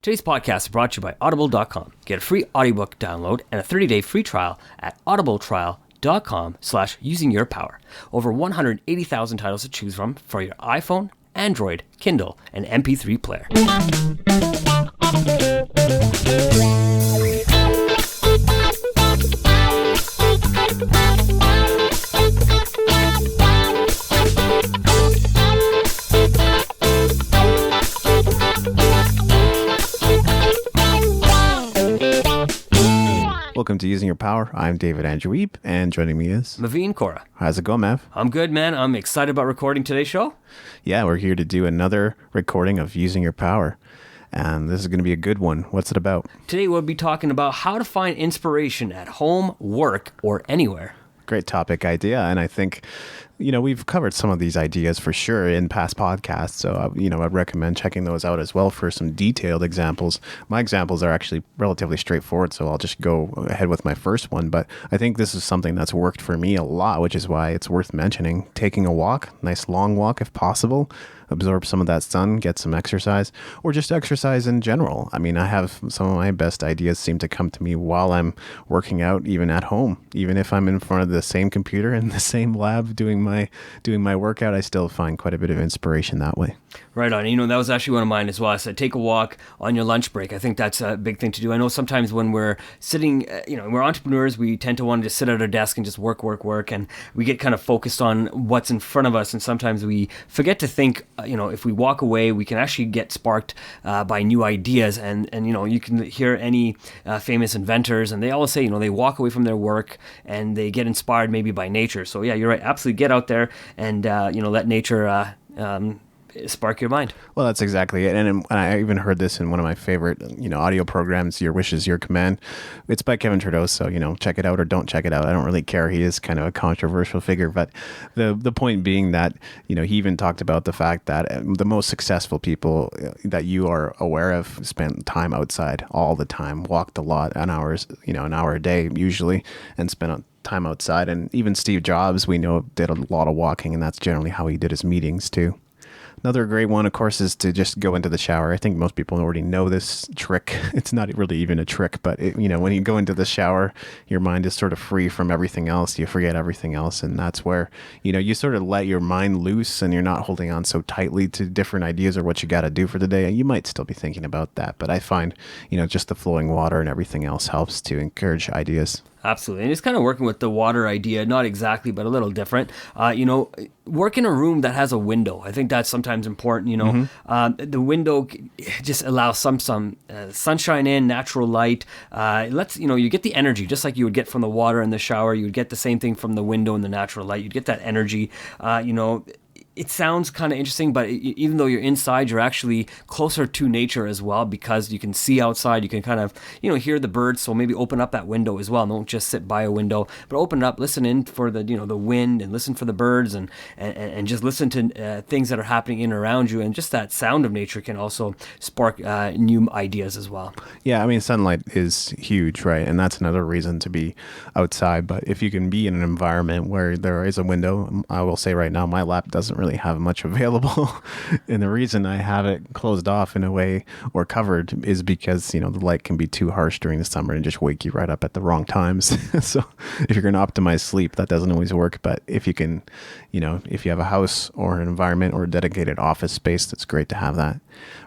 Today's podcast is brought to you by Audible.com. Get a free audiobook download and a 30-day free trial at audibletrial.com/usingyourpower. Over 180,000 titles to choose from for your iPhone, Android, Kindle, and MP3 player. Welcome to Using Your Power. I'm David Andrew Wiebe, and joining me is Maveen, Kaura. How's it going, Mav? I'm good, man. I'm excited about recording today's show. Yeah, we're here to do another recording of Using Your Power, and this is going to be a good one. What's it about? Today we'll be talking about how to find inspiration at home, work, or anywhere. Great topic idea, and I think, we've covered some of these ideas for sure in past podcasts, so, I'd recommend checking those out as well for some detailed examples. My examples are actually relatively straightforward, so I'll just go ahead with my first one, but I think this is something that's worked for me a lot, which is why it's worth mentioning. Taking a walk, nice long walk if possible, absorb some of that sun, get some exercise, or just exercise in general. I mean, I have some of my best ideas seem to come to me while I'm working out, even at home. Even if I'm in front of the same computer in the same lab doing my workout, I still find quite a bit of inspiration that way. Right on. That was actually one of mine as well. I said, take a walk on your lunch break. I think that's a big thing to do. I know sometimes when we're sitting, we're entrepreneurs, we tend to want to just sit at our desk and just work, and we get kind of focused on what's in front of us. And sometimes we forget to think, if we walk away, we can actually get sparked by new ideas. And you can hear any famous inventors, and they always say, they walk away from their work and they get inspired maybe by nature. So yeah, you're right. Absolutely get out there and, let nature spark your mind. Well, that's exactly it. And I even heard this in one of my favorite, audio programs, Your Wish is Your Command. It's by Kevin Trudeau, so, check it out or don't check it out. I don't really care. He is kind of a controversial figure, but the point being that, he even talked about the fact that the most successful people that you are aware of spent time outside all the time, walked a lot, an hour a day usually, and spent time outside. And even Steve Jobs, we know, did a lot of walking, and that's generally how he did his meetings too. Another great one, of course, is to just go into the shower. I think most people already know this trick. It's not really even a trick, but when you go into the shower, your mind is sort of free from everything else. You forget everything else, and that's where you sort of let your mind loose, and you're not holding on so tightly to different ideas or what you got to do for the day. You might still be thinking about that, but I find just the flowing water and everything else helps to encourage ideas. Absolutely. And it's kind of working with the water idea, not exactly, but a little different. Work in a room that has a window. I think that's sometimes important, The window just allows some sunshine in, natural light. You get the energy, just like you would get from the water in the shower. You would get the same thing from the window and the natural light. You'd get that energy, It sounds kind of interesting, but even though you're inside, you're actually closer to nature as well, because you can see outside. You can kind of, hear the birds. So maybe open up that window as well. Don't just sit by a window, but open it up, listen in for the, the wind, and listen for the birds, and just listen to things that are happening in and around you. And just that sound of nature can also spark new ideas as well. Yeah, I mean, sunlight is huge, right? And that's another reason to be outside. But if you can be in an environment where there is a window, I will say right now, my lap doesn't really have much available. And the reason I have it closed off in a way or covered is because, the light can be too harsh during the summer and just wake you right up at the wrong times. So if you're going to optimize sleep, that doesn't always work. But if you can, if you have a house or an environment or a dedicated office space, that's great to have that.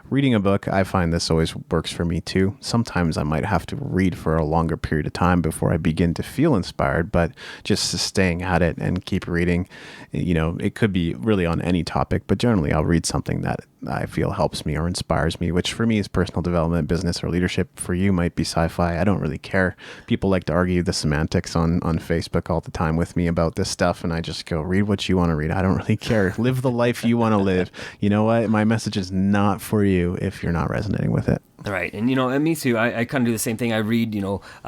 Reading a book, I find this always works for me too. Sometimes I might have to read for a longer period of time before I begin to feel inspired, but just staying at it and keep reading, it could be really on any topic, but generally I'll read something that I feel helps me or inspires me, which for me is personal development, business, or leadership. For you might be sci-fi. I don't really care. People like to argue the semantics on Facebook all the time with me about this stuff, and I just go, read what you want to read. I don't really care. Live the life you want to live. You know what? My message is not for you if you're not resonating with it. Right. And, and me too. I kind of do the same thing. I read,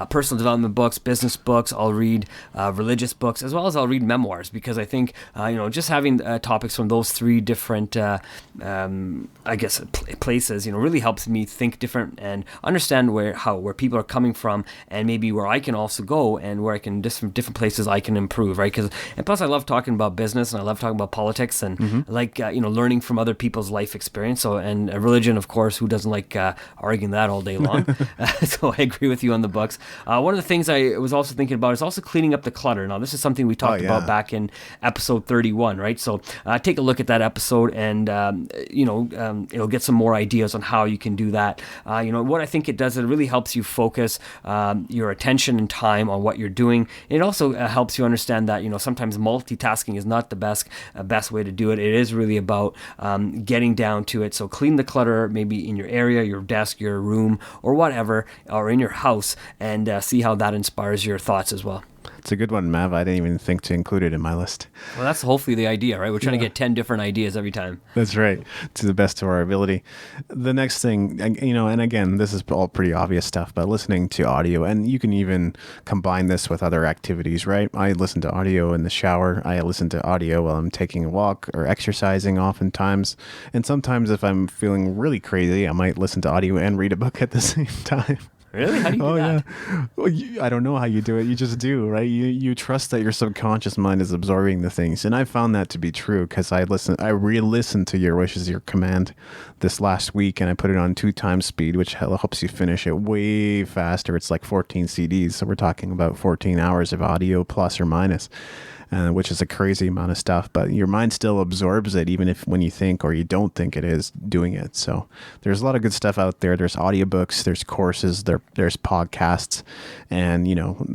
personal development books, business books. I'll read religious books, as well as I'll read memoirs, because I think, just having topics from those three different, places, really helps me think different and understand where people are coming from, and maybe where I can also go, and where I can, different places I can improve, right? And plus I love talking about business, and I love talking about politics, and I like, learning from other people's life experience. So, and religion, of course, who doesn't like arguing that all day long. So I agree with you on the books. One of the things I was also thinking about is also cleaning up the clutter. Now, this is something we talked about back in episode 31, right? So take a look at that episode and, it'll get some more ideas on how you can do that. What I think it does, it really helps you focus your attention and time on what you're doing. It also helps you understand that, sometimes multitasking is not the best way to do it. It is really about getting down to it. So clean the clutter maybe in your area, your desk, your room, or whatever, or in your house, and see how that inspires your thoughts as well. It's a good one, Mav. I didn't even think to include it in my list. Well, that's hopefully the idea, right? We're trying to get 10 different ideas every time. That's right, to the best of our ability. The next thing, and again, this is all pretty obvious stuff, but listening to audio, and you can even combine this with other activities, right? I listen to audio in the shower. I listen to audio while I'm taking a walk or exercising oftentimes. And sometimes if I'm feeling really crazy, I might listen to audio and read a book at the same time. Really? How do you do that? Yeah. Well, I don't know how you do it. You just do, right? You trust that your subconscious mind is absorbing the things. And I found that to be true because I re-listened to Your Wish Is Your Command this last week, and I put it on 2x speed, which helps you finish it way faster. It's like 14 CDs. So we're talking about 14 hours of audio plus or minus. Which is a crazy amount of stuff, but your mind still absorbs it, even if when you think or you don't think it is doing it. So there's a lot of good stuff out there. There's audiobooks, there's courses, there's podcasts, and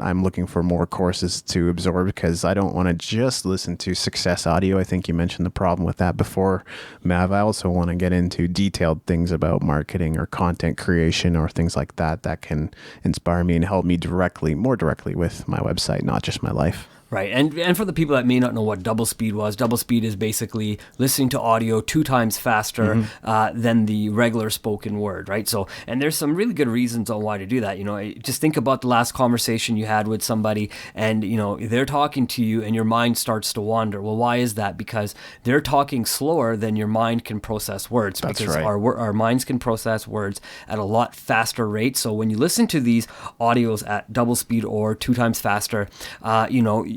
I'm looking for more courses to absorb because I don't want to just listen to success audio. I think you mentioned the problem with that before, Mav. I also want to get into detailed things about marketing or content creation or things like that can inspire me and help me more directly with my website, not just my life. Right. And for the people that may not know what double speed was, double speed is basically listening to audio 2 times faster than the regular spoken word, right? So, and there's some really good reasons on why to do that. Just think about the last conversation you had with somebody and, they're talking to you and your mind starts to wander. Well, why is that? Because they're talking slower than your mind can process words. That's because right. Our minds can process words at a lot faster rate. So when you listen to these audios at double speed or 2 times faster,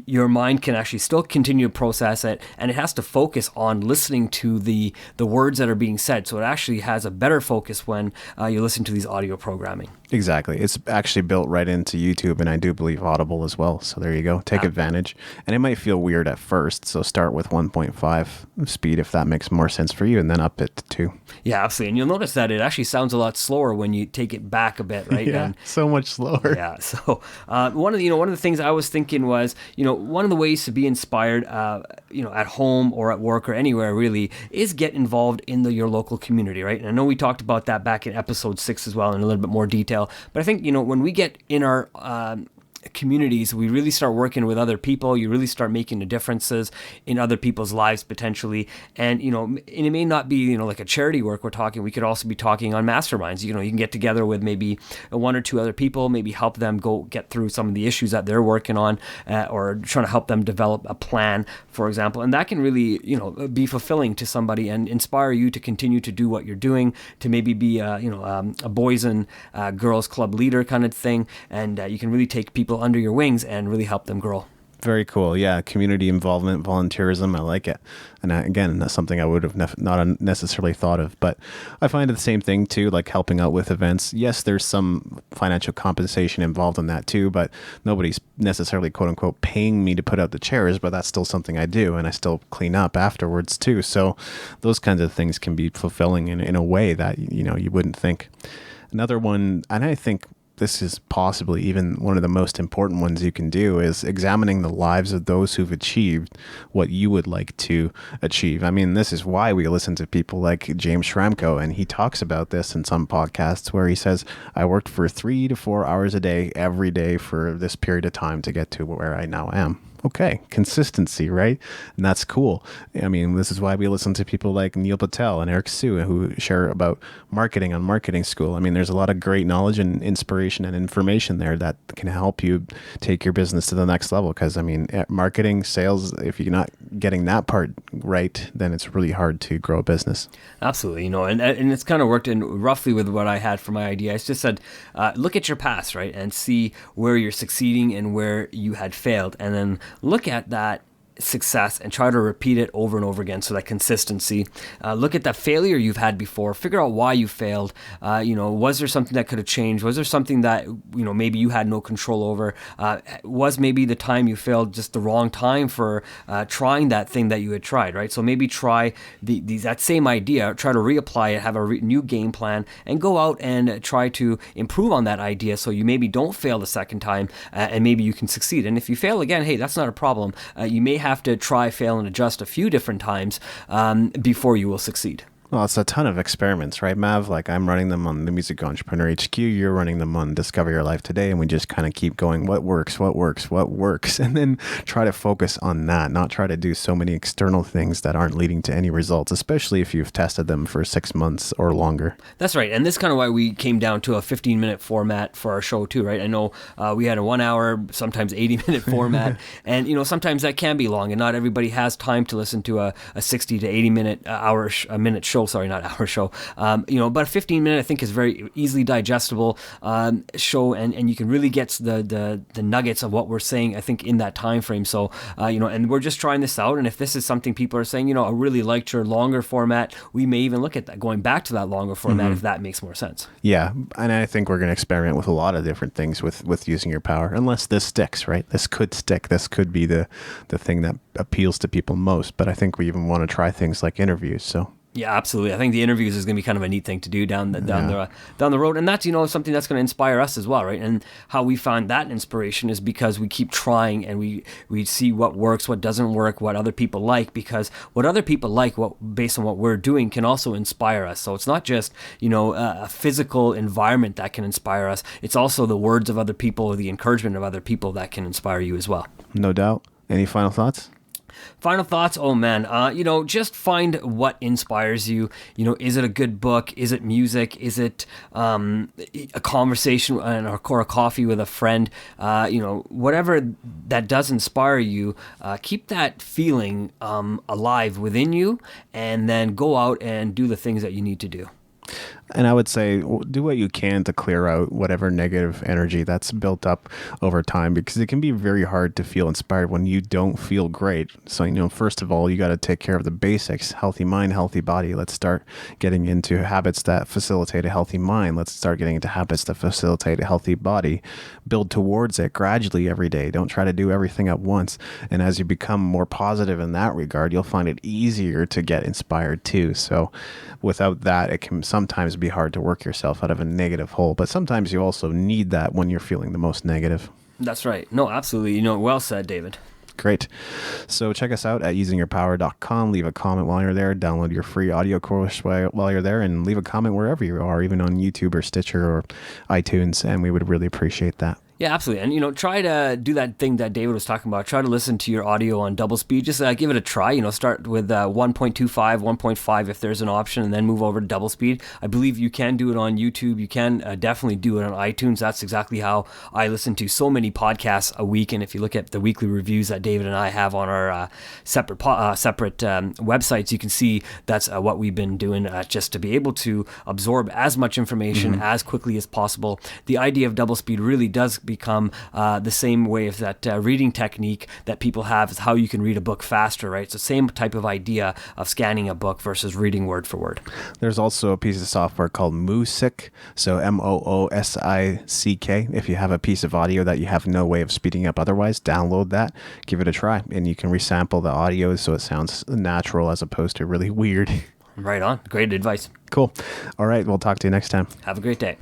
your mind can actually still continue to process it, and it has to focus on listening to the words that are being said. So it actually has a better focus when you listen to these audio programming. Exactly. It's actually built right into YouTube, and I do believe Audible as well. So there you go. Take advantage. And it might feel weird at first, so start with 1.5 speed if that makes more sense for you, and then up it to 2. Yeah, absolutely. And you'll notice that it actually sounds a lot slower when you take it back a bit, right? Yeah, so much slower. Yeah. So one of the things I was thinking was, one of the ways to be inspired, at home or at work or anywhere really, is get involved in your local community, right? And I know we talked about that back in episode 6 as well in a little bit more detail. But I think, when we get in our communities, we really start working with other people. You really start making the differences in other people's lives potentially. And, and it may not be, like a charity work we're talking. We could also be talking on masterminds. You can get together with maybe 1 or 2 other people, maybe help them go get through some of the issues that they're working on, or trying to help them develop a plan, for example. And that can really, be fulfilling to somebody and inspire you to continue to do what you're doing, to maybe be, a boys and girls club leader kind of thing. And you can really take people under your wings and really help them grow. Very cool. Yeah, community involvement, volunteerism. I like it. And again, that's something I would have not necessarily thought of. But I find the same thing too, like helping out with events. Yes, there's some financial compensation involved in that too, but nobody's necessarily, quote unquote, paying me to put out the chairs, but that's still something I do. And I still clean up afterwards too. So those kinds of things can be fulfilling in a way that, you wouldn't think. Another one, and I think this is possibly even one of the most important ones you can do, is examining the lives of those who've achieved what you would like to achieve. I mean, this is why we listen to people like James Schramko, and he talks about this in some podcasts where he says, I worked for 3 to 4 hours a day every day for this period of time to get to where I now am. Okay, consistency, right? And that's cool. I mean, this is why we listen to people like Neil Patel and Eric Sue who share about marketing on Marketing School. I mean, there's a lot of great knowledge and inspiration and information there that can help you take your business to the next level. Because, I mean, marketing, sales, if you're not getting that part right, then it's really hard to grow a business. Absolutely. And it's kind of worked in roughly with what I had for my idea. I just said, look at your past, right? And see where you're succeeding and where you had failed. And then look at that success and try to repeat it over and over again. So that consistency. Look at that failure you've had before. Figure out why you failed. Was there something that could have changed? Was there something that maybe you had no control over? Was maybe the time you failed just the wrong time for trying that thing that you had tried, right? So maybe try that same idea, try to reapply it, have a new game plan, and go out and try to improve on that idea so you maybe don't fail the second time, and maybe you can succeed. And if you fail again, hey, that's not a problem. You may have to try, fail, and adjust a few different times before you will succeed. Well, it's a ton of experiments, right, Mav? Like I'm running them on the Music Entrepreneur HQ. You're running them on Discover Your Life Today. And we just kind of keep going, what works? And then try to focus on that, not try to do so many external things that aren't leading to any results, especially if you've tested them for 6 months or longer. That's right. And this is kind of why we came down to a 15-minute format for our show too, right? I know we had a 1 hour, sometimes 80-minute format. And, sometimes that can be long and not everybody has time to listen to a 60 to 80-minute, minute show. Sorry, not hour show. But a 15-minute I think is very easily digestible show, and you can really get the nuggets of what we're saying, I think, in that time frame. So and we're just trying this out. And if this is something people are saying, I really liked your longer format, we may even look at that, going back to that longer format if that makes more sense. Yeah, and I think we're going to experiment with a lot of different things with using your power, unless this sticks, right? This could stick. This could be the thing that appeals to people most. But I think we even want to try things like interviews. So. Yeah, absolutely. I think the interviews is going to be kind of a neat thing to do down the road, and that's something that's going to inspire us as well, right? And how we find that inspiration is because we keep trying and we see what works, what doesn't work, what other people like. Because what other people like, based on what we're doing, can also inspire us. So it's not just a physical environment that can inspire us. It's also the words of other people or the encouragement of other people that can inspire you as well. No doubt. Any final thoughts? Final thoughts? Oh man, just find what inspires you. Is it a good book? Is it music? Is it a conversation or a coffee with a friend? Whatever that does inspire you, keep that feeling alive within you, and then go out and do the things that you need to do. And I would say do what you can to clear out whatever negative energy that's built up over time, because it can be very hard to feel inspired when you don't feel great. So, first of all, you got to take care of the basics: healthy mind, healthy body. Let's start getting into habits that facilitate a healthy mind. Let's start getting into habits that facilitate a healthy body. Build towards it gradually every day. Don't try to do everything at once. And as you become more positive in that regard, you'll find it easier to get inspired too. So without that, it can sometimes be hard to work yourself out of a negative hole, but sometimes you also need that when you're feeling the most negative. That's right. No, absolutely. Well said, David. Great. So check us out at usingyourpower.com. Leave a comment while you're there. Download your free audio course while you're there, and leave a comment wherever you are, even on YouTube or Stitcher or iTunes, and we would really appreciate that. Yeah, absolutely. And, try to do that thing that David was talking about. Try to listen to your audio on double speed. Just give it a try. Start with 1.25, 1.5 if there's an option, and then move over to double speed. I believe you can do it on YouTube. You can definitely do it on iTunes. That's exactly how I listen to so many podcasts a week. And if you look at the weekly reviews that David and I have on our separate websites, you can see that's what we've been doing just to be able to absorb as much information as quickly as possible. The idea of double speed really does become the same way as that reading technique that people have, is how you can read a book faster, right? It's the same type of idea of scanning a book versus reading word for word. There's also a piece of software called Moosic, so Moosick. If you have a piece of audio that you have no way of speeding up otherwise, download that, give it a try, and you can resample the audio so it sounds natural as opposed to really weird. Right on. Great advice. Cool. All right, we'll talk to you next time. Have a great day.